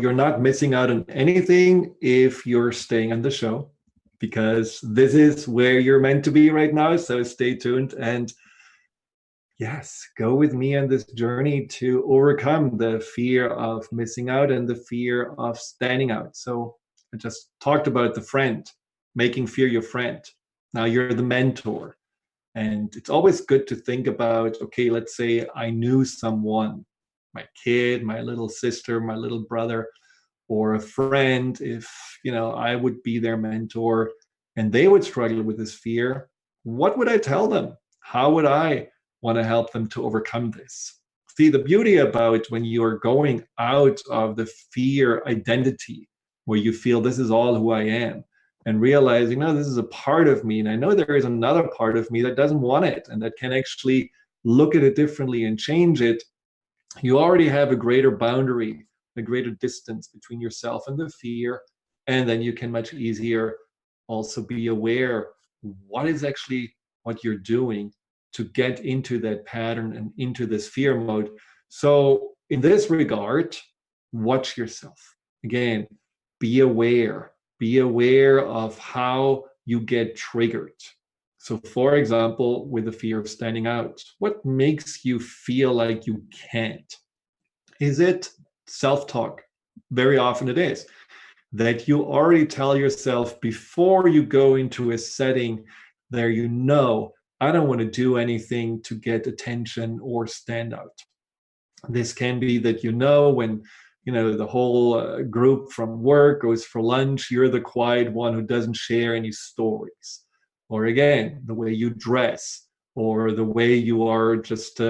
you're not missing out on anything if you're staying on the show, because this is where you're meant to be right now. So stay tuned and yes, go with me on this journey to overcome the fear of missing out and the fear of standing out. So I just talked about the friend, making fear your friend. Now you're the mentor. And it's always good to think about, okay, let's say I knew someone, my kid, my little sister, my little brother, or a friend, if I would be their mentor and they would struggle with this fear, what would I tell them? How would I want to help them to overcome this? See, the beauty about when you are going out of the fear identity, where you feel this is all who I am, and realizing, no, this is a part of me, and I know there is another part of me that doesn't want it and that can actually look at it differently and change it, you already have a greater boundary, a greater distance between yourself and the fear, and then you can much easier also be aware what is actually what you're doing to get into that pattern and into this fear mode. So in this regard, watch yourself. Again, be aware of how you get triggered. So for example, with the fear of standing out, what makes you feel like you can't? Is it self-talk? Very often it is. That you already tell yourself before you go into a setting there, I don't want to do anything to get attention or stand out. This can be that when the whole group from work goes for lunch, you're the quiet one who doesn't share any stories. Or again, the way you dress, or the way you are just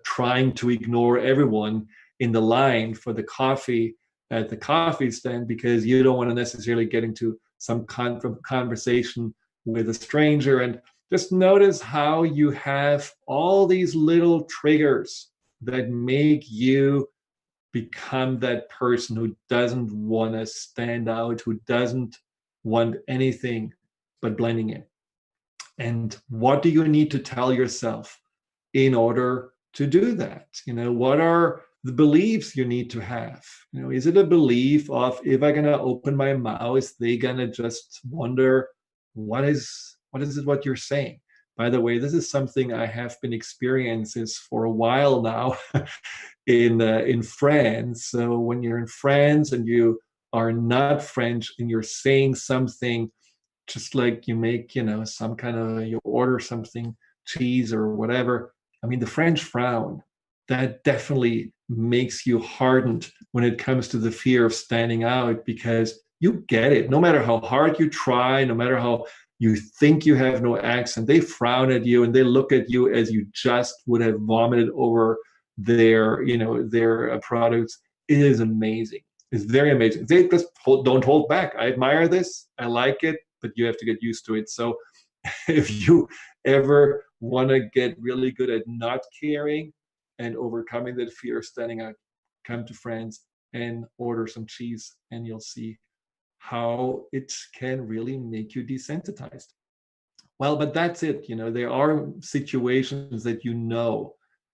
trying to ignore everyone in the line for the coffee at the coffee stand because you don't want to necessarily get into some conversation with a stranger. And just notice how you have all these little triggers that make you become that person who doesn't want to stand out, who doesn't want anything but blending in. And what do you need to tell yourself in order to do that? What are the beliefs you need to have? Is it a belief of, if I'm gonna open my mouth, they're gonna just wonder what is it what you're saying? By the way, this is something I have been experiencing for a while now in France. So when you're in France and you are not French and you're saying something, just like you make, some kind of, you order something, cheese or whatever. I mean, the French frown, that definitely makes you hardened when it comes to the fear of standing out, because you get it. No matter how hard you try, no matter how you think you have no accent, they frown at you and they look at you as you just would have vomited over their products. It is amazing. It's very amazing. They just don't hold back. I admire this. I like it, but you have to get used to it. So if you ever want to get really good at not caring and overcoming that fear of standing out, come to France and order some cheese, and you'll see how it can really make you desensitized. Well, but that's it. There are situations that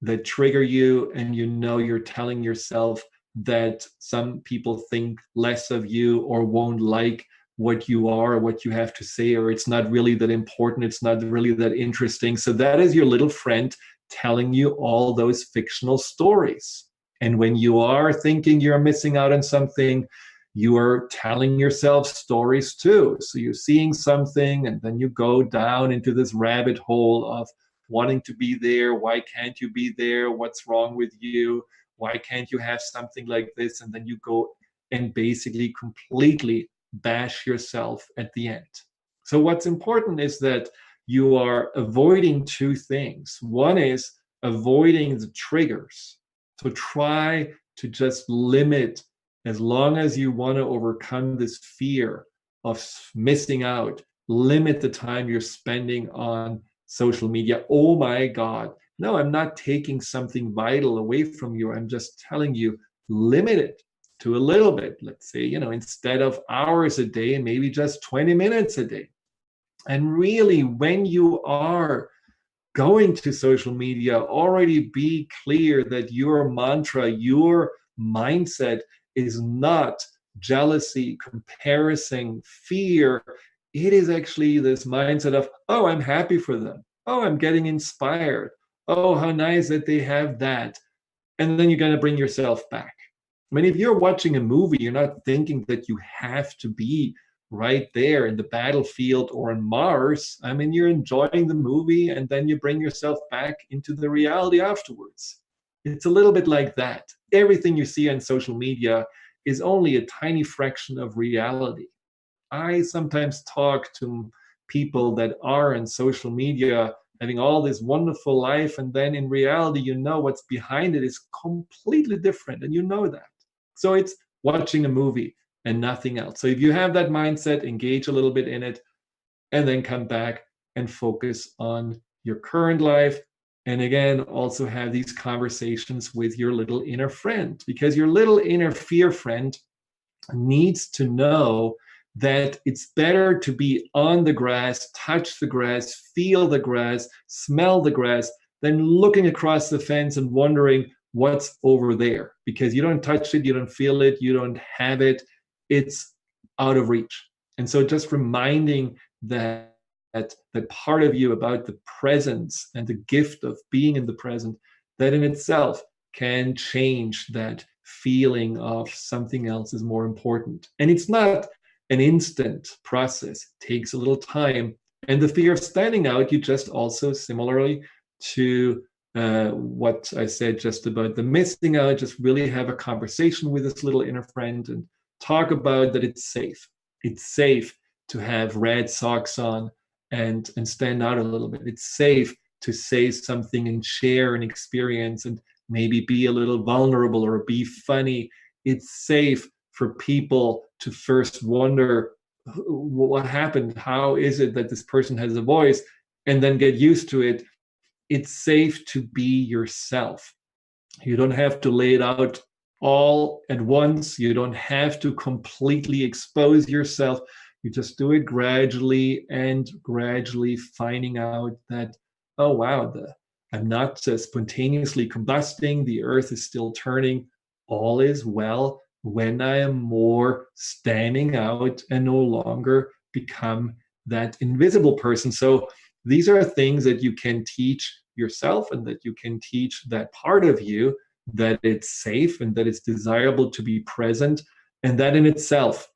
that trigger you, and you're telling yourself that some people think less of you or won't like what you are or what you have to say, or it's not really that important, it's not really that interesting. So that is your little friend telling you all those fictional stories. And when you are thinking you're missing out on something, you are telling yourself stories too. So you're seeing something and then you go down into this rabbit hole of wanting to be there. Why can't you be there? What's wrong with you? Why can't you have something like this? And then you go and basically completely bash yourself at the end. So what's important is that you are avoiding two things. One is avoiding the triggers. So try to just limit, as long as you want to overcome this fear of missing out, limit the time you're spending on social media. Oh my God. No, I'm not taking something vital away from you. I'm just telling you, limit it to a little bit. Let's say, instead of hours a day, maybe just 20 minutes a day. And really, when you are going to social media, already be clear that your mantra, your mindset is not jealousy, comparison, fear. It is actually this mindset of, oh, I'm happy for them. Oh, I'm getting inspired. Oh, how nice that they have that. And then you're going to bring yourself back. I mean, if you're watching a movie, you're not thinking that you have to be right there in the battlefield or on Mars. I mean, you're enjoying the movie and then you bring yourself back into the reality afterwards. It's a little bit like that. Everything you see on social media is only a tiny fraction of reality. I sometimes talk to people that are on social media having all this wonderful life, and then in reality, you know what's behind it is completely different, and you know that. So it's watching a movie and nothing else. So if you have that mindset, engage a little bit in it, and then come back and focus on your current life. And again, also have these conversations with your little inner friend, because your little inner fear friend needs to know that it's better to be on the grass, touch the grass, feel the grass, smell the grass, than looking across the fence and wondering what's over there, because you don't touch it, you don't feel it, you don't have it, it's out of reach. And so just reminding that part of you about the presence and the gift of being in the present, that in itself can change that feeling of something else is more important. And it's not an instant process. It takes a little time. And the fear of standing out, you just also, similarly to what I said just about the missing out, just really have a conversation with this little inner friend and talk about that it's safe. It's safe to have red socks on and stand out a little bit. It's safe to say something and share an experience and maybe be a little vulnerable or be funny. It's safe for people to first wonder what happened, how is it that this person has a voice, and then get used to it. It's safe to be yourself. You don't have to lay it out all at once. You don't have to completely expose yourself. You just do it gradually and gradually finding out that, oh, wow, I'm not spontaneously combusting. The earth is still turning. All is well when I am more standing out and no longer become that invisible person. So these are things that you can teach yourself and that you can teach that part of you, that it's safe and that it's desirable to be present, and that in itself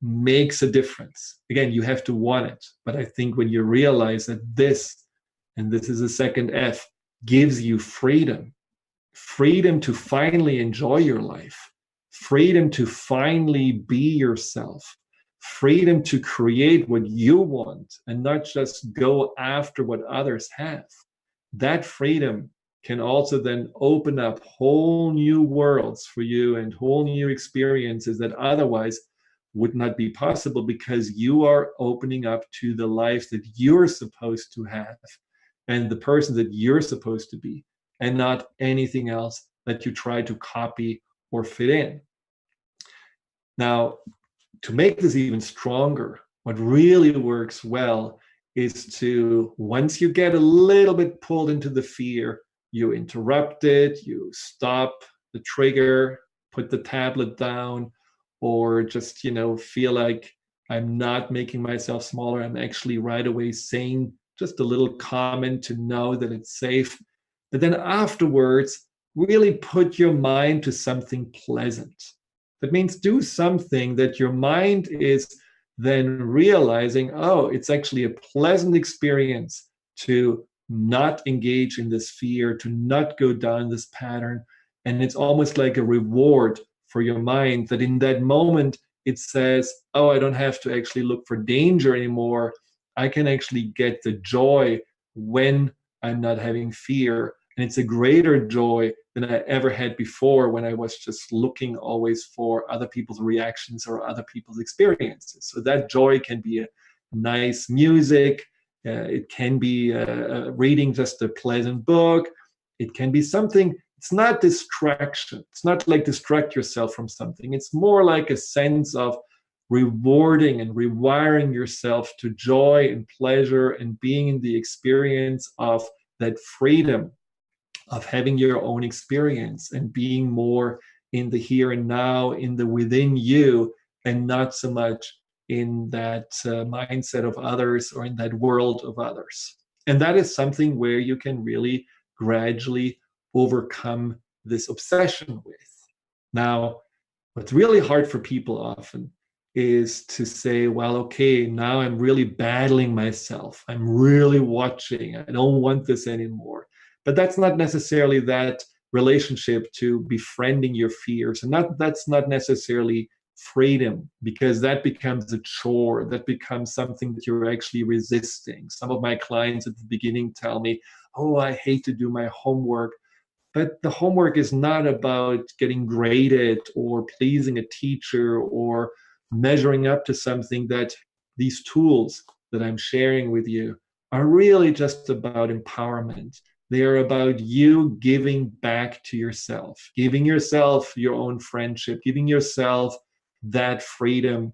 makes a difference. Again, you have to want it. But I think when you realize that this, and this is the second F, gives you freedom, freedom to finally enjoy your life, freedom to finally be yourself, freedom to create what you want and not just go after what others have. That freedom can also then open up whole new worlds for you and whole new experiences that otherwise would not be possible, because you are opening up to the life that you're supposed to have and the person that you're supposed to be, and not anything else that you try to copy or fit in. Now, to make this even stronger, what really works well is to, once you get a little bit pulled into the fear, you interrupt it, you stop the trigger, put the tablet down, or just, feel like I'm not making myself smaller. I'm actually right away saying just a little comment to know that it's safe. But then afterwards, really put your mind to something pleasant. That means do something that your mind is then realizing, oh, it's actually a pleasant experience to not engage in this fear, to not go down this pattern. And it's almost like a reward for your mind that in that moment it says, oh, I don't have to actually look for danger anymore. I can actually get the joy when I'm not having fear. And it's a greater joy than I ever had before, when I was just looking always for other people's reactions or other people's experiences. So that joy can be a nice music. It can be reading just a pleasant book. It can be something. It's not distraction. It's not like distract yourself from something. It's more like a sense of rewarding and rewiring yourself to joy and pleasure and being in the experience of that freedom of having your own experience and being more in the here and now, in the within you, and not so much in that mindset of others or in that world of others. And that is something where you can really gradually overcome this obsession with. Now, what's really hard for people often is to say, well, okay, now I'm really battling myself. I'm really watching. I don't want this anymore. But that's not necessarily that relationship to befriending your fears. And that's not necessarily freedom, because that becomes a chore. That becomes something that you're actually resisting. Some of my clients at the beginning tell me, oh, I hate to do my homework. But the homework is not about getting graded or pleasing a teacher or measuring up to something. That these tools that I'm sharing with you are really just about empowerment. They are about you giving back to yourself, giving yourself your own friendship, giving yourself that freedom,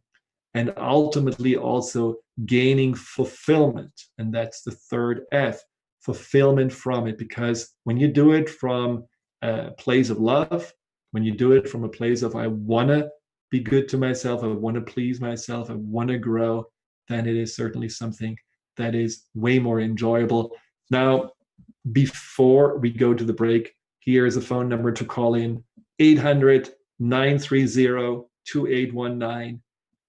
and ultimately also gaining fulfillment. And that's the third F, fulfillment from it. Because when you do it from a place of love, when you do it from a place of, I want to be good to myself, I want to please myself, I want to grow, then it is certainly something that is way more enjoyable. Now, before we go to the break, here is a phone number to call in: 800-930-2819,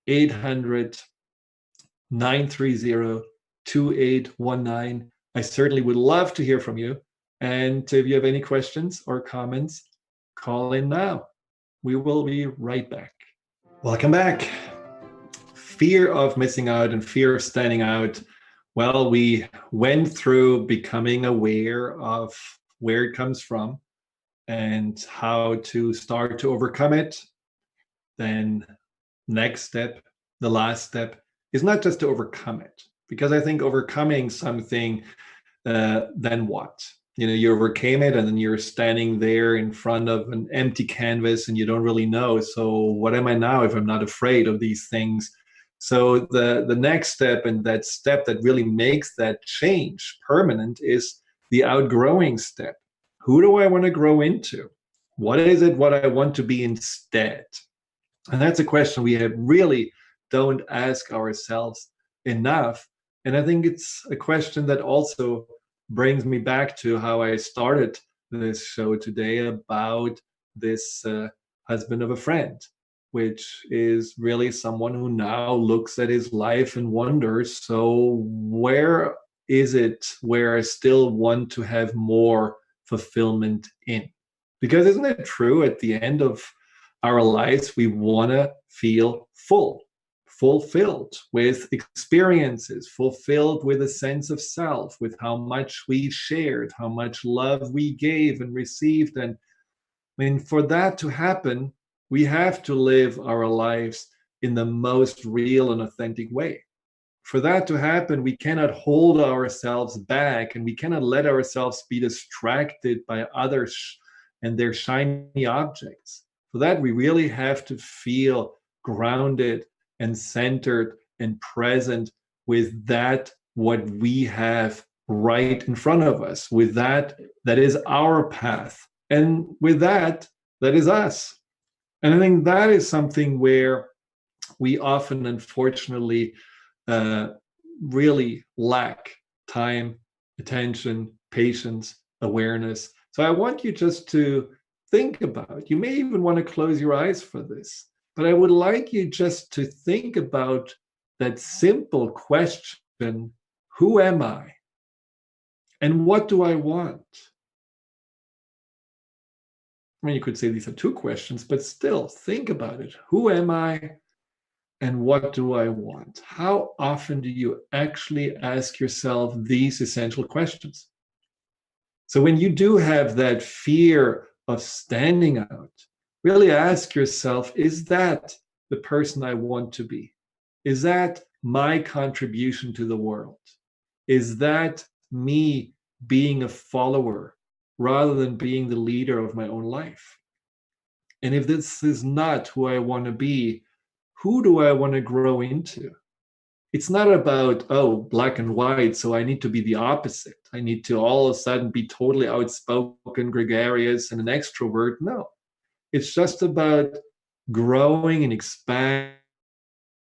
800-930-2819. I certainly would love to hear from you. And if you have any questions or comments, call in now. We will be right back. Welcome back. Fear of missing out and fear of standing out. Well, we went through becoming aware of where it comes from and how to start to overcome it. Then next step, the last step, is not just to overcome it, because I think overcoming something, then what? You overcame it, and then you're standing there in front of an empty canvas and you don't really know. So what am I now if I'm not afraid of these things? So the next step, and that step that really makes that change permanent, is the outgrowing step. Who do I want to grow into? What is it what I want to be instead? And that's a question we really don't ask ourselves enough. And I think it's a question that also brings me back to how I started this show today about this husband of a friend, which is really someone who now looks at his life and wonders, so where is it where I still want to have more fulfillment in? Because isn't it true, at the end of our lives, we want to feel fulfilled with experiences, fulfilled with a sense of self, with how much we shared, how much love we gave and received. And I mean, for that to happen, we have to live our lives in the most real and authentic way. For that to happen, we cannot hold ourselves back, and we cannot let ourselves be distracted by others and their shiny objects. For that, we really have to feel grounded and centered and present with that what we have right in front of us, with that is our path, and with that is us. And I think that is something where we often, unfortunately, really lack time, attention, patience, awareness. So I want you just to think about, you may even want to close your eyes for this, but I would like you just to think about that simple question: who am I? And what do I want? I mean, you could say these are two questions, but still think about it. Who am I? And what do I want? How often do you actually ask yourself these essential questions? So when you do have that fear of standing out, really ask yourself, is that the person I want to be? Is that my contribution to the world? Is that me being a follower rather than being the leader of my own life? And if this is not who I want to be, who do I want to grow into? It's not about, oh, black and white, so I need to be the opposite. I need to all of a sudden be totally outspoken, gregarious, and an extrovert. No. It's just about growing and expanding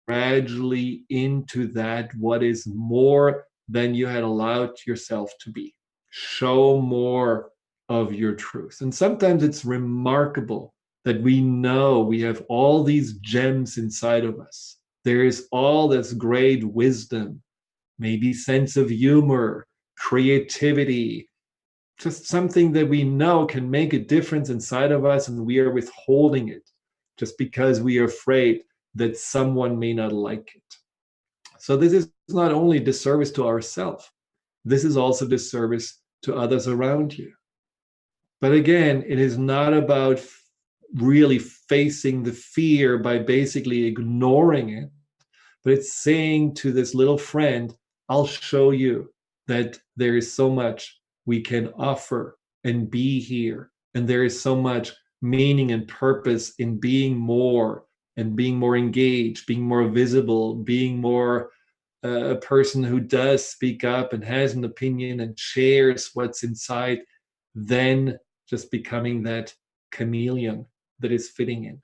gradually into that what is more than you had allowed yourself to be. Show more of your truth. And sometimes it's remarkable that we know we have all these gems inside of us. There is all this great wisdom, maybe sense of humor, creativity, just something that we know can make a difference inside of us, and we are withholding it just because we are afraid that someone may not like it. So this is not only disservice to ourselves, this is also disservice to others around you. But again, it is not about really facing the fear by basically ignoring it, but it's saying to this little friend, I'll show you that there is so much we can offer and be here. And there is so much meaning and purpose in being more and being more engaged, being more visible, being more a person who does speak up and has an opinion and shares what's inside, than just becoming that chameleon that is fitting in.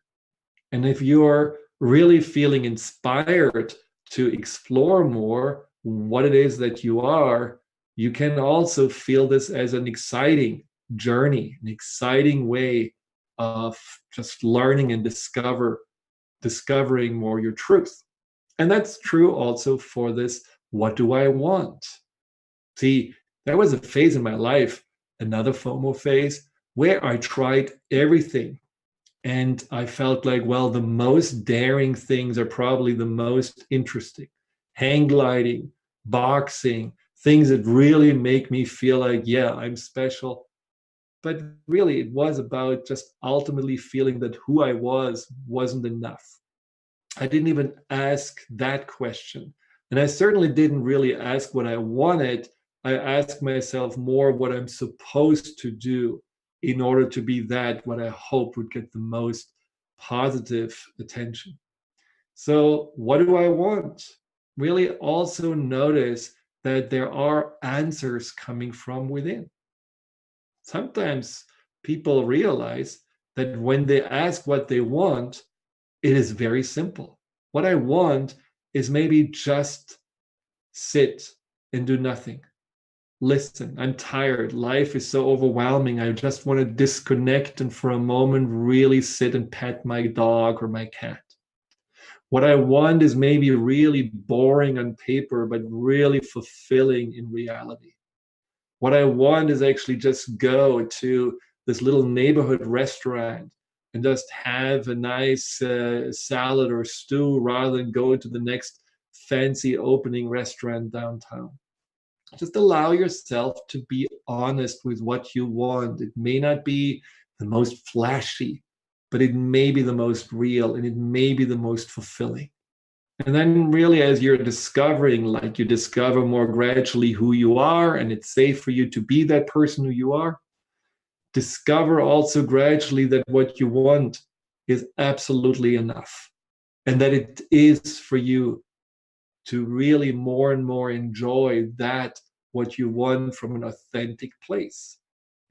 And if you're really feeling inspired to explore more what it is that you are, you can also feel this as an exciting journey, an exciting way of just learning and discovering more your truth. And that's true also for this, what do I want? See, there was a phase in my life, another FOMO phase, where I tried everything. And I felt like, well, the most daring things are probably the most interesting. Hang gliding, boxing, things that really make me feel like, yeah, I'm special. But really, it was about just ultimately feeling that who I was wasn't enough. I didn't even ask that question. And I certainly didn't really ask what I wanted. I asked myself more what I'm supposed to do in order to be that what I hoped would get the most positive attention. So, what do I want? Really also notice that there are answers coming from within. Sometimes people realize that when they ask what they want, it is very simple. What I want is maybe just sit and do nothing. Listen, I'm tired. Life is so overwhelming. I just want to disconnect and for a moment really sit and pet my dog or my cat. What I want is maybe really boring on paper, but really fulfilling in reality. What I want is actually just go to this little neighborhood restaurant and just have a nice salad or stew rather than go to the next fancy opening restaurant downtown. Just allow yourself to be honest with what you want. It may not be the most flashy, but it may be the most real and it may be the most fulfilling. And then, really, as you're discovering, like you discover more gradually who you are, and it's safe for you to be that person who you are, discover also gradually that what you want is absolutely enough and that it is for you to really more and more enjoy that what you want from an authentic place.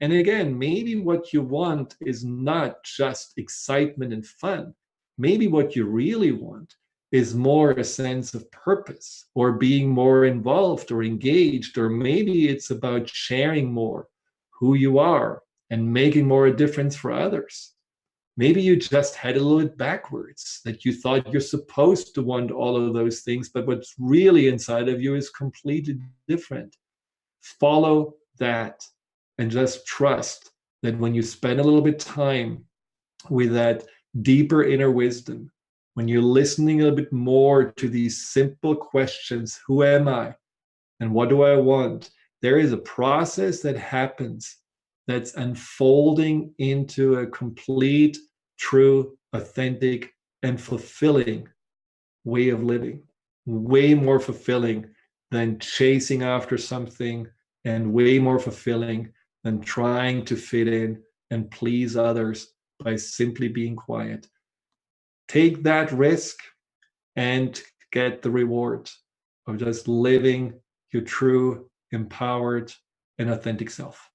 And again, maybe what you want is not just excitement and fun. Maybe what you really want is more a sense of purpose or being more involved or engaged, or maybe it's about sharing more who you are and making more a difference for others. Maybe you just had a little bit backwards, that you thought you're supposed to want all of those things, but what's really inside of you is completely different. Follow that and just trust that when you spend a little bit of time with that deeper inner wisdom, when you're listening a little bit more to these simple questions, who am I and what do I want? There is a process that happens that's unfolding into a complete, true, authentic, and fulfilling way of living. Way more fulfilling than chasing after something, and way more fulfilling than trying to fit in and please others by simply being quiet. Take that risk and get the reward of just living your true, empowered, and authentic self.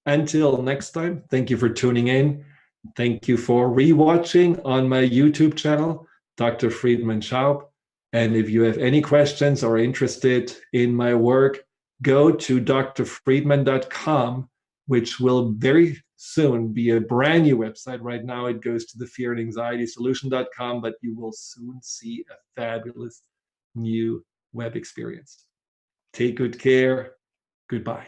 Until next time, thank you for tuning in. Thank you for rewatching on my YouTube channel, Dr. Friedemann Schaub. And if you have any questions or are interested in my work, go to drfriedman.com, which will very soon be a brand new website. Right now it goes to the fearandanxietysolution.com, but you will soon see a fabulous new web experience. Take good care. Goodbye.